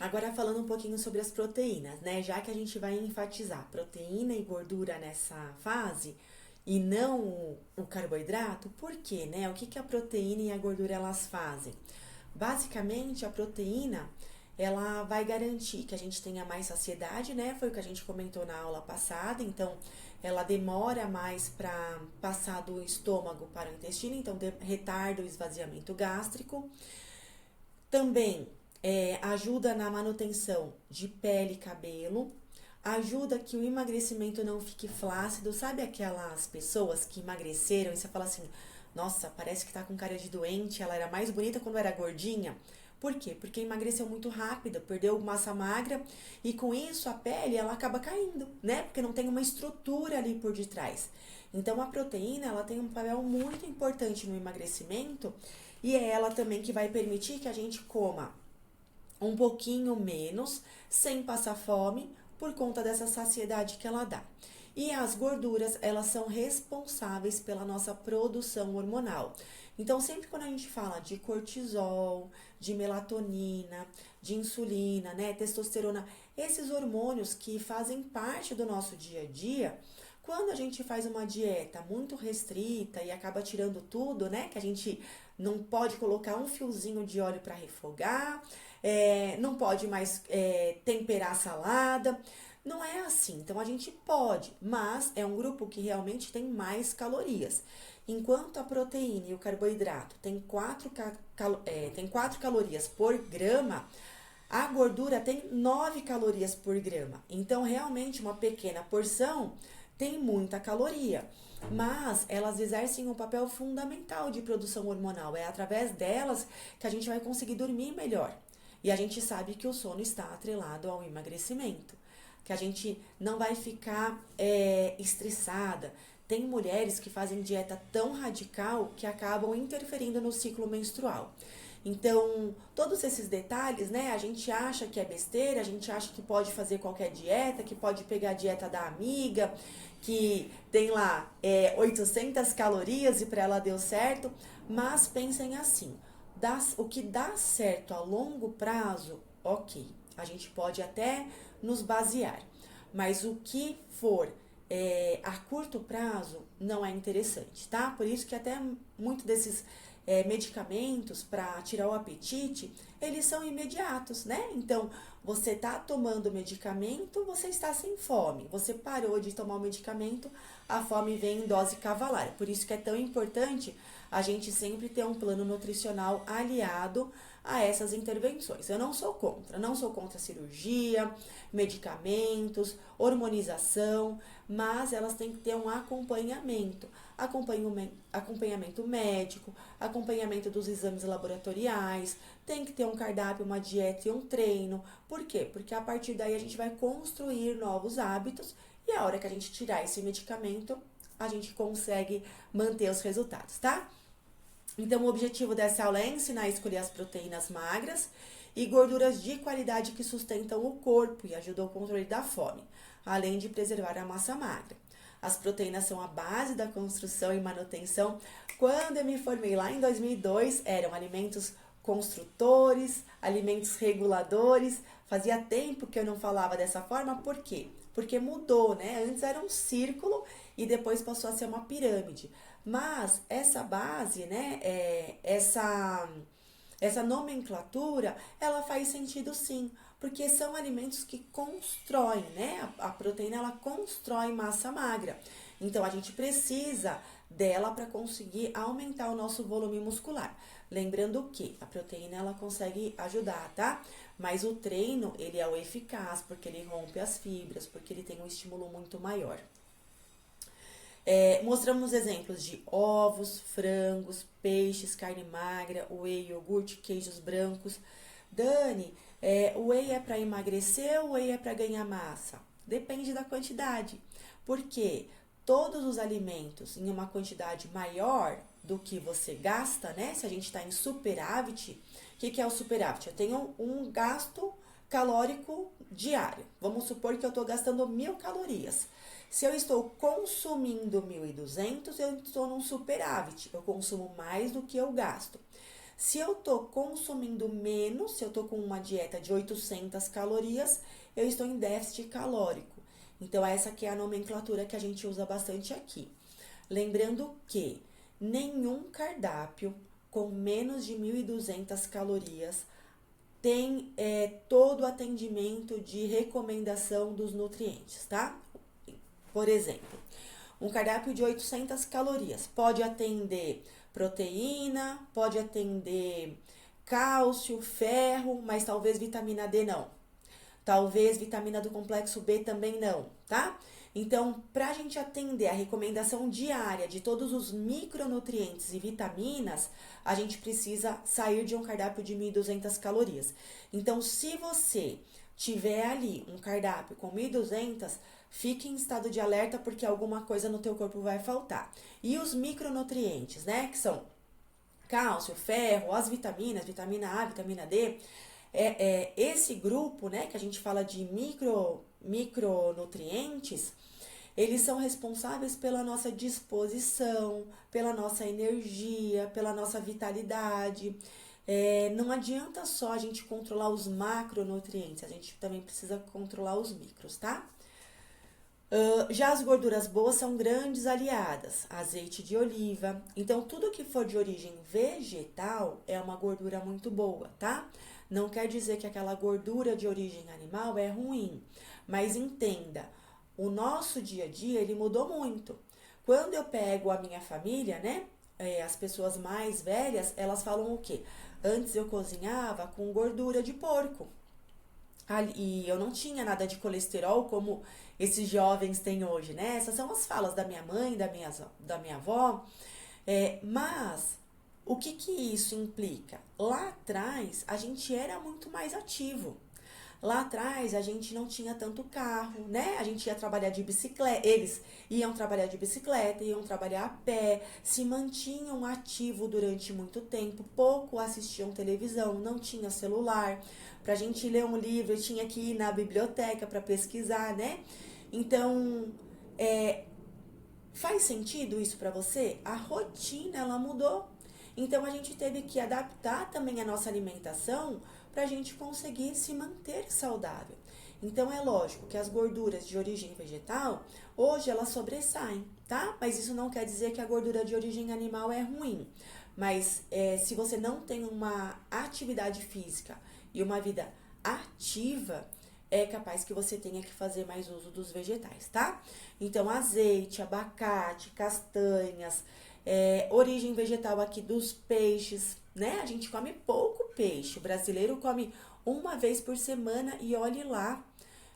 Agora falando um pouquinho sobre as proteínas, né? Já que a gente vai enfatizar proteína e gordura nessa fase e não o carboidrato, por quê, né? O que que a proteína e a gordura elas fazem? Basicamente, a proteína ela vai garantir que a gente tenha mais saciedade, né? Foi o que a gente comentou na aula passada, então ela demora mais para passar do estômago para o intestino, então retarda o esvaziamento gástrico. Também ajuda na manutenção de pele e cabelo, ajuda que o emagrecimento não fique flácido. Sabe aquelas pessoas que emagreceram e você fala assim, nossa, parece que tá com cara de doente, ela era mais bonita quando era gordinha? Por quê? Porque emagreceu muito rápido, perdeu massa magra e com isso a pele ela acaba caindo, né? Porque não tem uma estrutura ali por detrás. Então a proteína ela tem um papel muito importante no emagrecimento e é ela também que vai permitir que a gente coma um pouquinho menos, sem passar fome, por conta dessa saciedade que ela dá. E as gorduras, elas são responsáveis pela nossa produção hormonal. Então, sempre quando a gente fala de cortisol, de melatonina, de insulina, né, testosterona, esses hormônios que fazem parte do nosso dia a dia, quando a gente faz uma dieta muito restrita e acaba tirando tudo, né, que a gente não pode colocar um fiozinho de óleo para refogar, não pode mais temperar a salada. Não é assim. Então a gente pode, mas é um grupo que realmente tem mais calorias. Enquanto a proteína e o carboidrato tem 4 calorias por grama, a gordura tem 9 calorias por grama. Então, realmente, uma pequena porção tem muita caloria, mas elas exercem um papel fundamental de produção hormonal. É através delas que a gente vai conseguir dormir melhor. E a gente sabe que o sono está atrelado ao emagrecimento, que a gente não vai ficar estressada. Tem mulheres que fazem dieta tão radical que acabam interferindo no ciclo menstrual. Então, todos esses detalhes, né, a gente acha que é besteira, a gente acha que pode fazer qualquer dieta, que pode pegar a dieta da amiga, que tem lá 800 calorias e para ela deu certo, mas pensem assim, o que dá certo a longo prazo, ok, a gente pode até nos basear, mas o que for a curto prazo não é interessante, tá? Por isso que até muito desses medicamentos para tirar o apetite, eles são imediatos, né? Então, você tá tomando o medicamento, você está sem fome. Você parou de tomar o medicamento, a fome vem em dose cavalar. Por isso que é tão importante a gente sempre ter um plano nutricional aliado a essas intervenções. Eu não sou contra cirurgia, medicamentos, hormonização, mas elas têm que ter um acompanhamento médico, acompanhamento dos exames laboratoriais, tem que ter um cardápio, uma dieta e um treino. Por quê? Porque a partir daí a gente vai construir novos hábitos e a hora que a gente tirar esse medicamento, a gente consegue manter os resultados, tá? Então, o objetivo dessa aula é ensinar a escolher as proteínas magras e gorduras de qualidade que sustentam o corpo e ajudam ao controle da fome, além de preservar a massa magra. As proteínas são a base da construção e manutenção. Quando eu me formei lá em 2002, eram alimentos construtores, alimentos reguladores. Fazia tempo que eu não falava dessa forma, por quê? Porque mudou, né? Antes era um círculo e depois passou a ser uma pirâmide. Mas essa base, né, essa nomenclatura, ela faz sentido sim, porque são alimentos que constroem, né? A proteína, ela constrói massa magra. Então, a gente precisa dela para conseguir aumentar o nosso volume muscular. Lembrando que a proteína, ela consegue ajudar, tá? Mas o treino, ele é o eficaz, porque ele rompe as fibras, porque ele tem um estímulo muito maior. Mostramos exemplos de ovos, frangos, peixes, carne magra, whey, iogurte, queijos brancos. Dani, o whey é para emagrecer ou o whey é para ganhar massa? Depende da quantidade. Porque todos os alimentos em uma quantidade maior do que você gasta, né? Se a gente está em superávit, o que é o superávit? Eu tenho um gasto calórico diário. Vamos supor que eu estou gastando 1.000 calorias. Se eu estou consumindo 1.200, eu estou num superávit. Eu consumo mais do que eu gasto. Se eu tô consumindo menos, se eu tô com uma dieta de 800 calorias, eu estou em déficit calórico. Então, essa aqui é a nomenclatura que a gente usa bastante aqui. Lembrando que nenhum cardápio com menos de 1.200 calorias tem todo o atendimento de recomendação dos nutrientes, tá? Por exemplo, um cardápio de 800 calorias pode atender proteína, pode atender cálcio, ferro, mas talvez vitamina D não. Talvez vitamina do complexo B também não, tá? Então, para a gente atender a recomendação diária de todos os micronutrientes e vitaminas, a gente precisa sair de um cardápio de 1.200 calorias. Então, se você tiver ali um cardápio com 1.200, fique em estado de alerta porque alguma coisa no teu corpo vai faltar. E os micronutrientes, né, que são cálcio, ferro, as vitaminas, vitamina A, vitamina D, esse grupo, né, que a gente fala de micronutrientes, eles são responsáveis pela nossa disposição, pela nossa energia, pela nossa vitalidade. Não adianta só a gente controlar os macronutrientes, a gente também precisa controlar os micros, tá? Já as gorduras boas são grandes aliadas, azeite de oliva. Então, tudo que for de origem vegetal é uma gordura muito boa, tá? Não quer dizer que aquela gordura de origem animal é ruim, mas entenda, o nosso dia a dia, ele mudou muito. Quando eu pego a minha família, né, as pessoas mais velhas, elas falam o quê? Antes eu cozinhava com gordura de porco. E eu não tinha nada de colesterol como esses jovens têm hoje, né? Essas são as falas da minha mãe, da minha avó. Mas o que isso implica? Lá atrás, a gente era muito mais ativo. Lá atrás, a gente não tinha tanto carro, né? A gente ia trabalhar de bicicleta, eles iam trabalhar de bicicleta, iam trabalhar a pé, se mantinham ativos durante muito tempo, pouco assistiam televisão, não tinha celular. Pra gente ler um livro, tinha que ir na biblioteca para pesquisar, né? Então, faz sentido isso para você? A rotina, ela mudou. Então, a gente teve que adaptar também a nossa alimentação para a gente conseguir se manter saudável. Então, é lógico que as gorduras de origem vegetal, hoje elas sobressaem, tá? Mas isso não quer dizer que a gordura de origem animal é ruim. Mas se você não tem uma atividade física e uma vida ativa, é capaz que você tenha que fazer mais uso dos vegetais, tá? Então, azeite, abacate, castanhas, origem vegetal aqui dos peixes, né? A gente come pouco peixe. O brasileiro come uma vez por semana e olhe lá.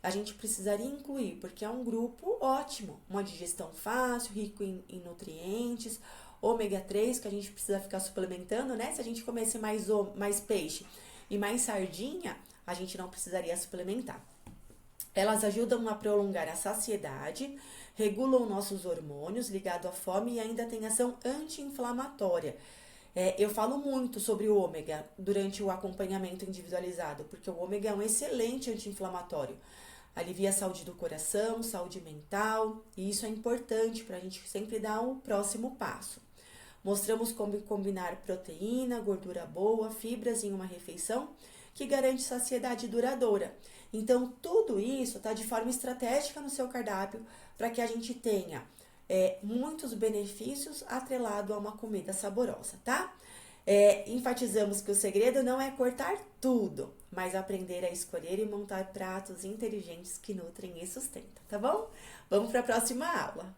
A gente precisaria incluir, porque é um grupo ótimo. Uma digestão fácil, rico em nutrientes, ômega 3, que a gente precisa ficar suplementando, né? Se a gente comesse mais peixe e mais sardinha, a gente não precisaria suplementar. Elas ajudam a prolongar a saciedade, regulam nossos hormônios ligados à fome e ainda tem ação anti-inflamatória. Eu falo muito sobre o ômega durante o acompanhamento individualizado, porque o ômega é um excelente anti-inflamatório. Alivia a saúde do coração, saúde mental, e isso é importante para a gente sempre dar o próximo passo. Mostramos como combinar proteína, gordura boa, fibras em uma refeição que garante saciedade duradoura. Então, tudo isso está de forma estratégica no seu cardápio para que a gente tenha muitos benefícios atrelado a uma comida saborosa, tá? Enfatizamos que o segredo não é cortar tudo, mas aprender a escolher e montar pratos inteligentes que nutrem e sustentam, tá bom? Vamos para a próxima aula.